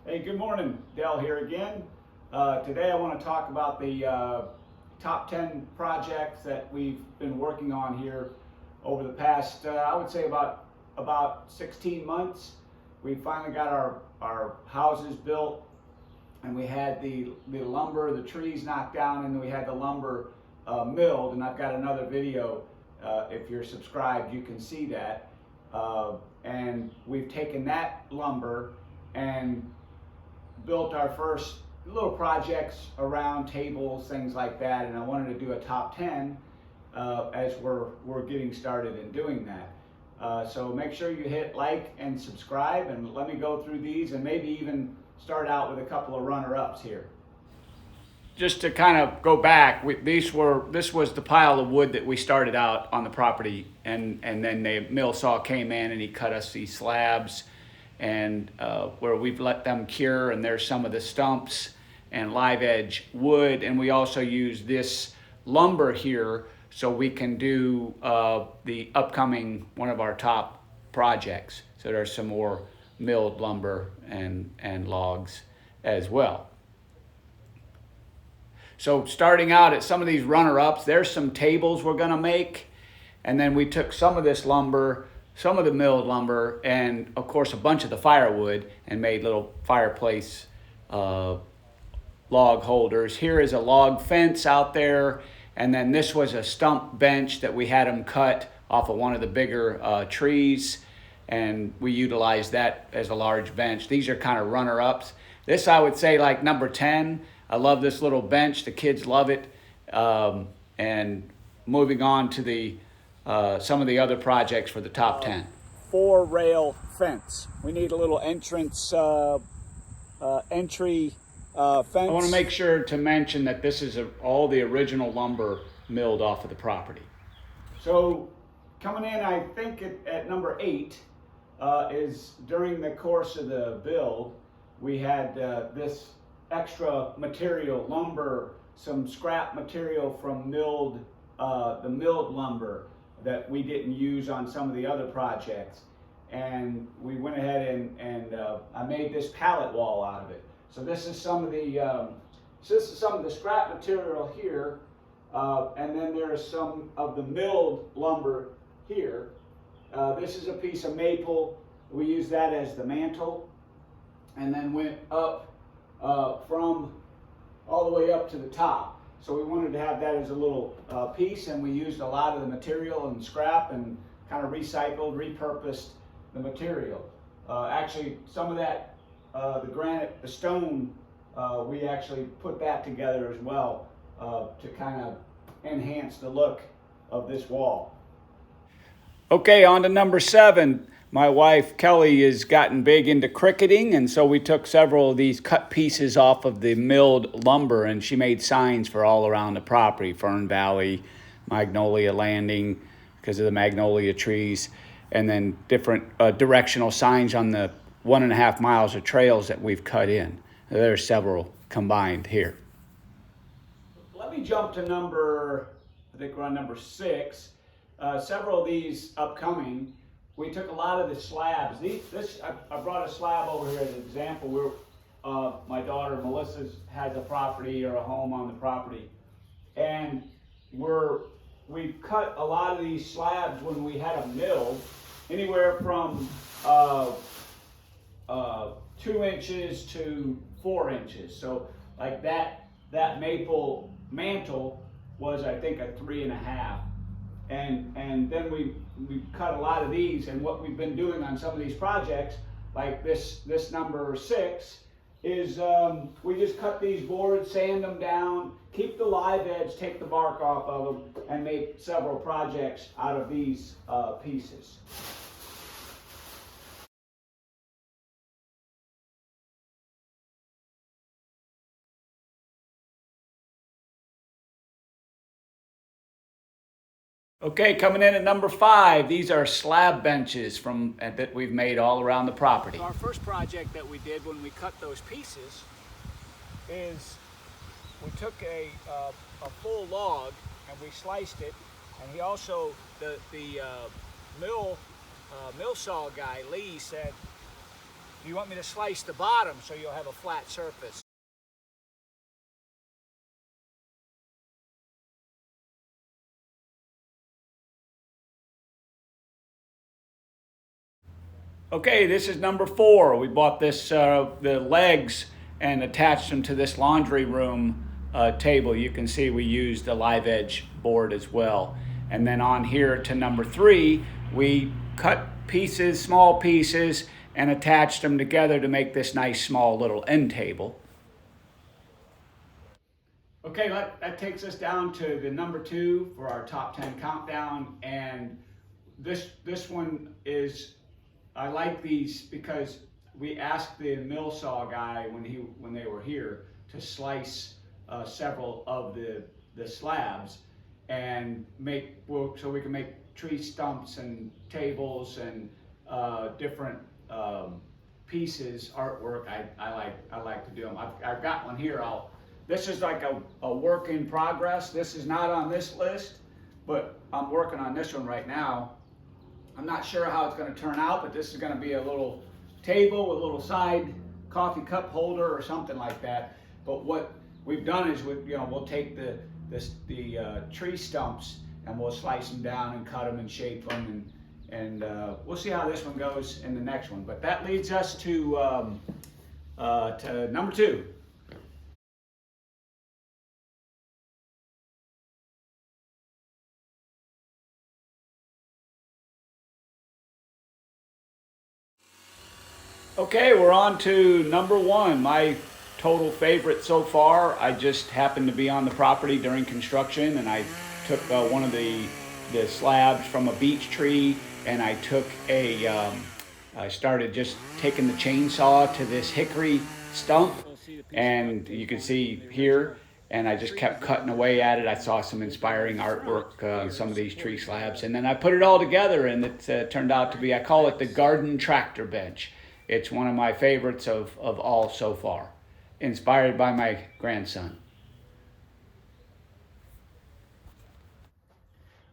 Hey, good morning. Dell here again. Today I want to talk about the top 10 projects that we've been working on here over the past, I would say about 16 months. We finally got our houses built, and we had the lumber, the trees knocked down, and then we had the lumber milled. And I've got another video. If you're subscribed, you can see that. And we've taken that lumber and built our first little projects around tables, things like that, and I wanted to do a top 10 as we're getting started in doing that. So make sure you hit like and subscribe, and let me go through these and maybe even start out with a couple of runner-ups here. Just to kind of go back, this was the pile of wood that we started out on the property, and then the mill saw came in and he cut us these slabs, and where we've let them cure, and there's some of the stumps and live edge wood, and we also use this lumber here so we can do the upcoming one of our top projects. So there's some more milled lumber and logs as well. So starting out at some of these runner-ups, there's some tables we're gonna make, and then we took some of this lumber, some of the milled lumber, and of course a bunch of the firewood, and made little fireplace log holders. Here is a log fence out there, and then this was a stump bench that we had them cut off of one of the bigger trees, and we utilized that as a large bench. These are kind of runner-ups. This, I would say, like number 10. I love this little bench. The kids love it. And moving on to the some of the other projects for the top 10. 4-rail fence. We need a little entrance entry fence. I want to make sure to mention that this is all the original lumber milled off of the property. So coming in, I think at number 8 is during the course of the build, we had this extra material, lumber, some scrap material from the milled lumber that we didn't use on some of the other projects, and we went ahead and I made this pallet wall out of it. So this is some of the scrap material here, and then there is some of the milled lumber here. This is a piece of maple. We use that as the mantle, and then went up from all the way up to the top. So we wanted to have that as a little piece, and we used a lot of the material and scrap and kind of recycled, repurposed the material. Actually, some of that, the granite, the stone, we actually put that together as well to kind of enhance the look of this wall. Okay, on to number 7. My wife, Kelly, has gotten big into cricketing, and so we took several of these cut pieces off of the milled lumber, and she made signs for all around the property, Fern Valley, Magnolia Landing, because of the magnolia trees, and then different directional signs on the 1.5 miles of trails that we've cut in. There are several combined here. Let me jump to I think we're on number 6. Several of these upcoming, we took a lot of the slabs. I brought a slab over here as an example. My daughter Melissa has a property or a home on the property, and we cut a lot of these slabs when we had them milled, anywhere from 2 inches to 4 inches. So like that maple mantle was, I think, a 3.5. And then we cut a lot of these, and what we've been doing on some of these projects, like this number 6, is we just cut these boards, sand them down, keep the live edge, take the bark off of them, and make several projects out of these pieces. Okay, coming in at number 5, these are slab benches that we've made all around the property. So our first project that we did when we cut those pieces is we took a full log and we sliced it, and he also, the mill saw guy, Lee, said, "Do you want me to slice the bottom so you'll have a flat surface? Okay, this is number 4. We bought this, the legs, and attached them to this laundry room table. You can see we used a live edge board as well. And then on here to number 3, we cut pieces, small pieces, and attached them together to make this nice small little end table. Okay, that takes us down to the number 2 for our top 10 countdown. And this one is, I like these because we asked the mill saw guy when they were here to slice several of the slabs and so we can make tree stumps and tables and different pieces, artwork. I like to do them. I've got one here. This is like a work in progress. This is not on this list, but I'm working on this one right now. I'm not sure how it's going to turn out, but this is going to be a little table with a little side coffee cup holder or something like that. But what we've done is we'll take the tree stumps and we'll slice them down and cut them and shape them, and we'll see how this one goes in the next one. But that leads us to number 2. Okay, we're on to number 1, my total favorite so far. I just happened to be on the property during construction, and I took one of the slabs from a beech tree, and I started just taking the chainsaw to this hickory stump, and you can see here, and I just kept cutting away at it. I saw some inspiring artwork on some of these tree slabs, and then I put it all together, and it turned out to be, I call it the garden tractor bench. It's one of my favorites of all so far, inspired by my grandson.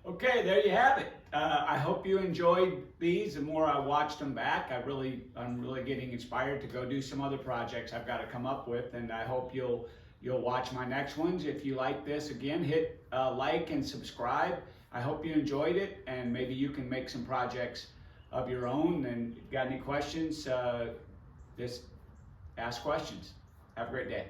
Okay, there you have it. I hope you enjoyed these. The more I watched them back, I'm really getting inspired to go do some other projects I've got to come up with, and I hope you'll watch my next ones. If you like this, again, hit like and subscribe. I hope you enjoyed it, and maybe you can make some projects of your own. And if you've got any questions, just ask questions. Have a great day.